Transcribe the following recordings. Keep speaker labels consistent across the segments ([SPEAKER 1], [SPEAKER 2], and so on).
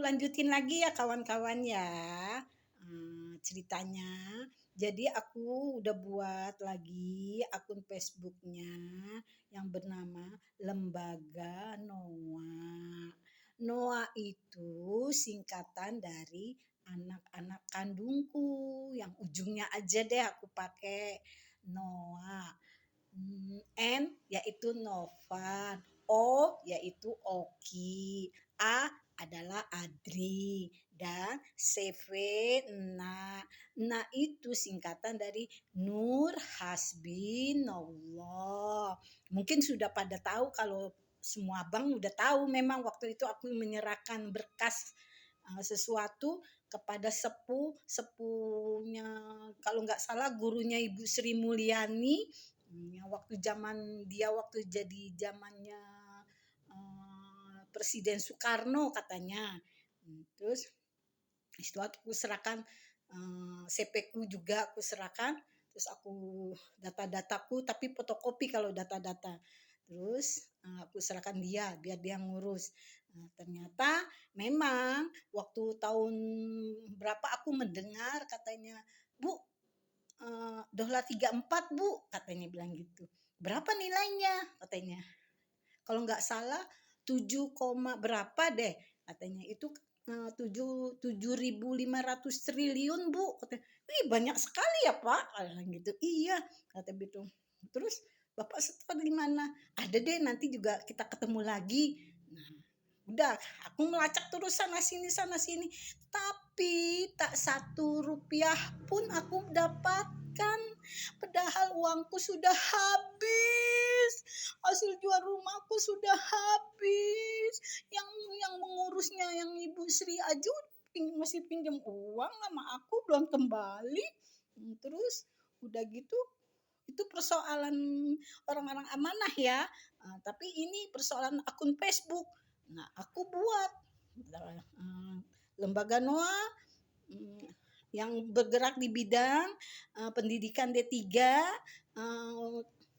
[SPEAKER 1] lanjutin lagi ya kawan-kawan ya, ceritanya. Jadi aku udah buat lagi akun Facebooknya yang bernama Lembaga Noah. Noah itu singkatan dari anak-anak kandungku yang ujungnya aja deh aku pakai Noah. N yaitu Novan, O yaitu Oki, A adalah Adri, dan CV Na. Na itu singkatan dari Nur Hasbinallah. Mungkin sudah pada tahu, kalau semua abang udah tahu, memang waktu itu aku menyerahkan berkas sesuatu kepada sepuhnya, kalau nggak salah gurunya Ibu Sri Mulyani, yang waktu jadi zamannya Presiden Soekarno katanya. Terus itu aku serahkan CP-ku juga aku serahkan, terus aku data-dataku tapi fotokopi kalau data-data. Terus aku serahkan dia biar dia ngurus. Ternyata memang waktu tahun berapa aku mendengar katanya, Bu, Dohla 34 Bu, katanya bilang gitu. Berapa nilainya katanya? Kalau nggak salah 7, berapa deh katanya, itu 7.500 triliun Bu. Katanya, ih banyak sekali ya Pak, gitu. Iya kata gitu. Terus Bapak setor di mana? Ada deh, nanti juga kita ketemu lagi. Nah, udah aku melacak terus sana sini, tapi tak satu rupiah pun aku dapatkan, padahal uangku sudah habis, hasil jual rumahku sudah habis, yang mengurusnya yang Ibu Sri aja masih pinjam uang sama aku belum kembali. Terus udah gitu, itu persoalan orang-orang amanah ya. Tapi ini persoalan akun Facebook. Nah, aku buat Lembaga Noah yang bergerak di bidang pendidikan D3.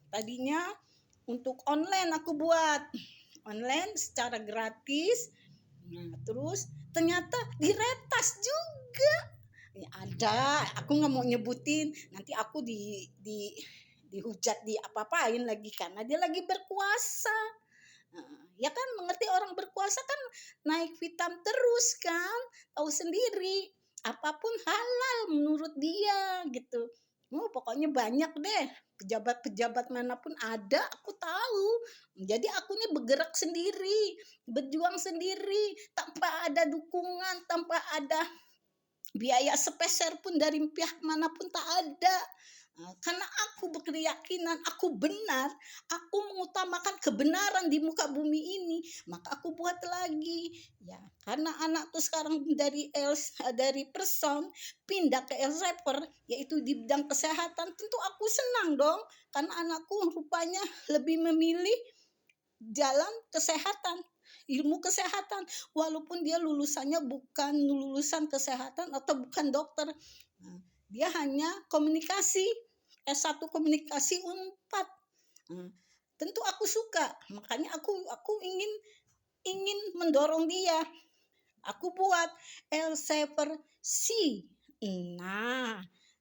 [SPEAKER 1] Tadinya untuk online aku buat online secara gratis. Nah, terus ternyata diretas juga. Ya, ada, aku nggak mau nyebutin, nanti aku dihujat, di apa-apain lagi karena dia lagi berkuasa. Ya kan, mengerti orang berkuasa kan naik hitam terus kan, tahu sendiri, apapun halal menurut dia gitu. Pokoknya banyak deh pejabat-pejabat manapun ada, aku tahu. Jadi aku ini bergerak sendiri, berjuang sendiri, tanpa ada dukungan, tanpa ada biaya sepeser pun dari pihak manapun, tak ada. Karena aku berkeyakinan aku benar, aku mengutamakan kebenaran di muka bumi ini, maka aku buat lagi ya. Karena anakku sekarang dari person pindah ke Elsevier, yaitu di bidang kesehatan, tentu aku senang dong, karena anakku rupanya lebih memilih jalan kesehatan, ilmu kesehatan, walaupun dia lulusannya bukan lulusan kesehatan atau bukan dokter. Dia hanya komunikasi, S1 komunikasi Unpad. Tentu aku suka, makanya aku ingin mendorong dia. Aku buat Elsevier C.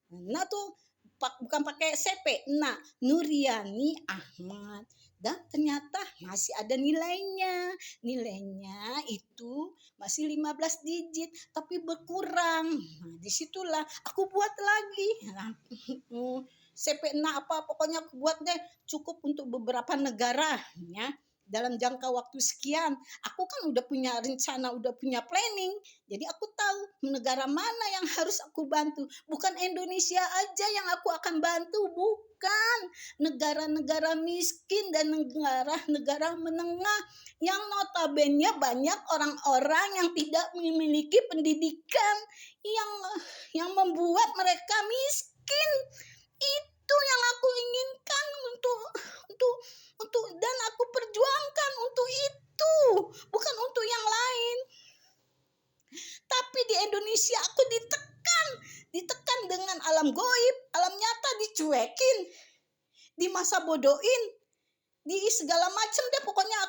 [SPEAKER 1] Nah tuh bukan pakai CP, nah Nuriani Ahmad, dan ternyata masih ada nilainya itu masih 15 digit tapi berkurang. Nah, disitulah aku buat lagi. CP apa pokoknya aku buat deh, cukup untuk beberapa negara ya, dalam jangka waktu sekian. Aku kan udah punya rencana, udah punya planning, jadi aku tahu negara mana yang harus aku bantu. Bukan Indonesia aja yang aku akan bantu, bukan, negara-negara miskin dan negara-negara menengah yang notabene banyak orang-orang yang tidak memiliki pendidikan, yang membuat mereka miskin. Itu yang aku inginkan untuk dan aku perjuangkan untuk itu, bukan untuk yang lain. Tapi di Indonesia aku ditekan dengan alam goib, alam nyata dicuekin, di masa bodohin, di segala macam deh pokoknya.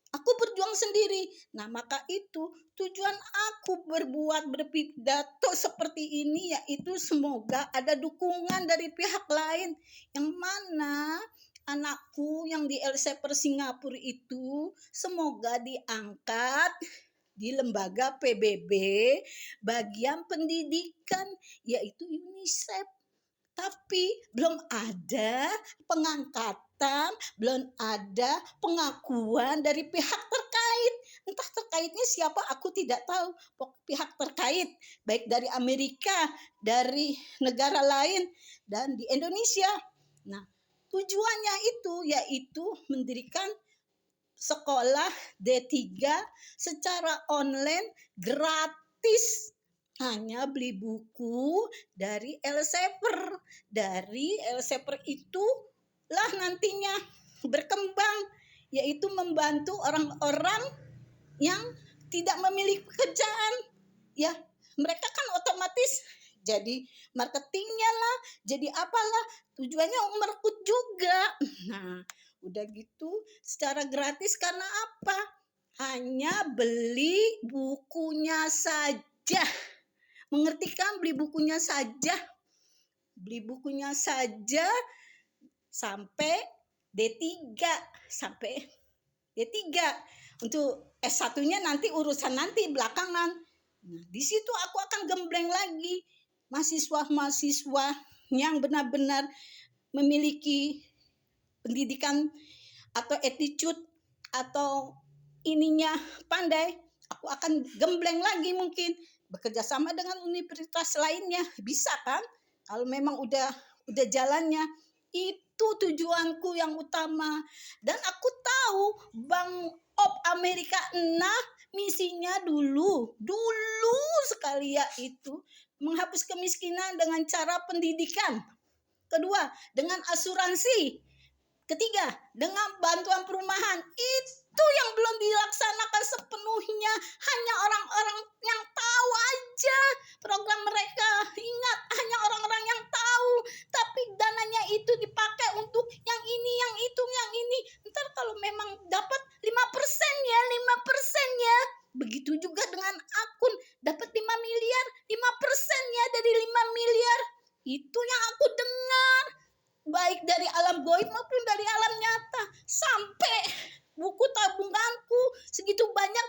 [SPEAKER 1] Aku berjuang sendiri. Nah, maka itu tujuan aku berpidato seperti ini yaitu semoga ada dukungan dari pihak lain yang mana anakku yang di LC Singapura itu semoga diangkat di lembaga PBB bagian pendidikan yaitu UNICEF. Tapi belum ada pengangkatan, belum ada pengakuan dari pihak terkait. Entah terkaitnya siapa aku tidak tahu. Pihak terkait baik dari Amerika, dari negara lain, dan di Indonesia. Nah, tujuannya itu yaitu mendirikan sekolah D3 secara online gratis. Hanya beli buku dari Elsevier. Dari Elsevier itulah nantinya berkembang, yaitu membantu orang-orang yang tidak memiliki pekerjaan. Ya, mereka kan otomatis jadi marketingnya lah, jadi apalah, tujuannya merekrut juga. Nah, udah gitu secara gratis karena apa? Hanya beli bukunya saja. Mengerti kan? Beli bukunya saja. Beli bukunya saja sampai D3. Sampai D3. Untuk S1-nya nanti urusan nanti belakangan. Nah, di situ aku akan gembleng lagi mahasiswa-mahasiswa yang benar-benar memiliki pendidikan atau attitude atau ininya pandai. Aku akan gembleng lagi mungkin bekerja sama dengan universitas lainnya, bisa kan? Kalau memang udah jalannya, itu tujuanku yang utama. Dan aku tahu Bank of Amerika misinya dulu sekali yaitu menghapus kemiskinan dengan cara pendidikan. Kedua, dengan asuransi. Ketiga, dengan bantuan perumahan. Itu yang belum dilaksanakan sepenuhnya. Hanya orang-orang yang tahu aja program mereka. Ingat, hanya orang-orang yang tahu. Tapi dananya itu dipakai untuk yang ini, yang itu, yang ini. Ntar kalau memang dapat 5% ya, 5%. Begitu juga dengan akun. Dapat 5 miliar, 5% ya dari 5 miliar. Itu yang aku dengar. Baik dari alam gaib maupun dari alam nyata. Sampai buku tabunganku segitu banyak.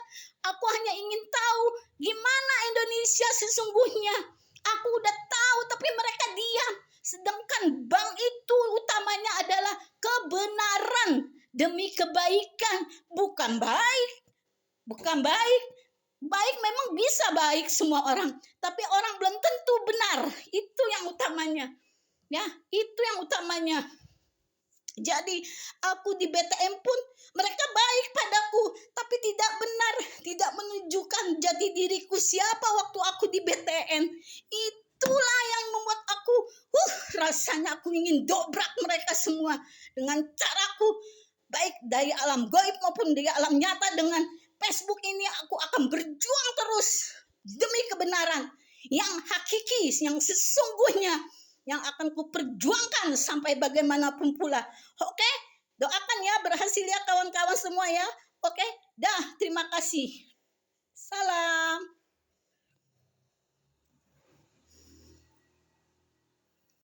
[SPEAKER 1] Aku hanya ingin tahu gimana Indonesia sesungguhnya. Aku udah tahu tapi mereka diam. Sedangkan bank itu utamanya adalah kebenaran demi kebaikan. Bukan baik. Bukan baik. Baik memang bisa baik semua orang. Tapi orang belum tentu benar. Itu yang utamanya. Ya, itu yang utamanya. Jadi aku di BTN pun mereka baik padaku, tapi tidak benar, tidak menunjukkan jati diriku siapa waktu aku di BTN. Itulah yang membuat aku, rasanya aku ingin dobrak mereka semua dengan caraku, baik dari alam gaib maupun dari alam nyata. Dengan Facebook ini aku akan berjuang terus demi kebenaran yang hakiki, yang sesungguhnya, yang akan kuperjuangkan sampai bagaimanapun pula. Oke? Doakan ya berhasil ya kawan-kawan semua ya. Oke? Dah, terima kasih. Salam.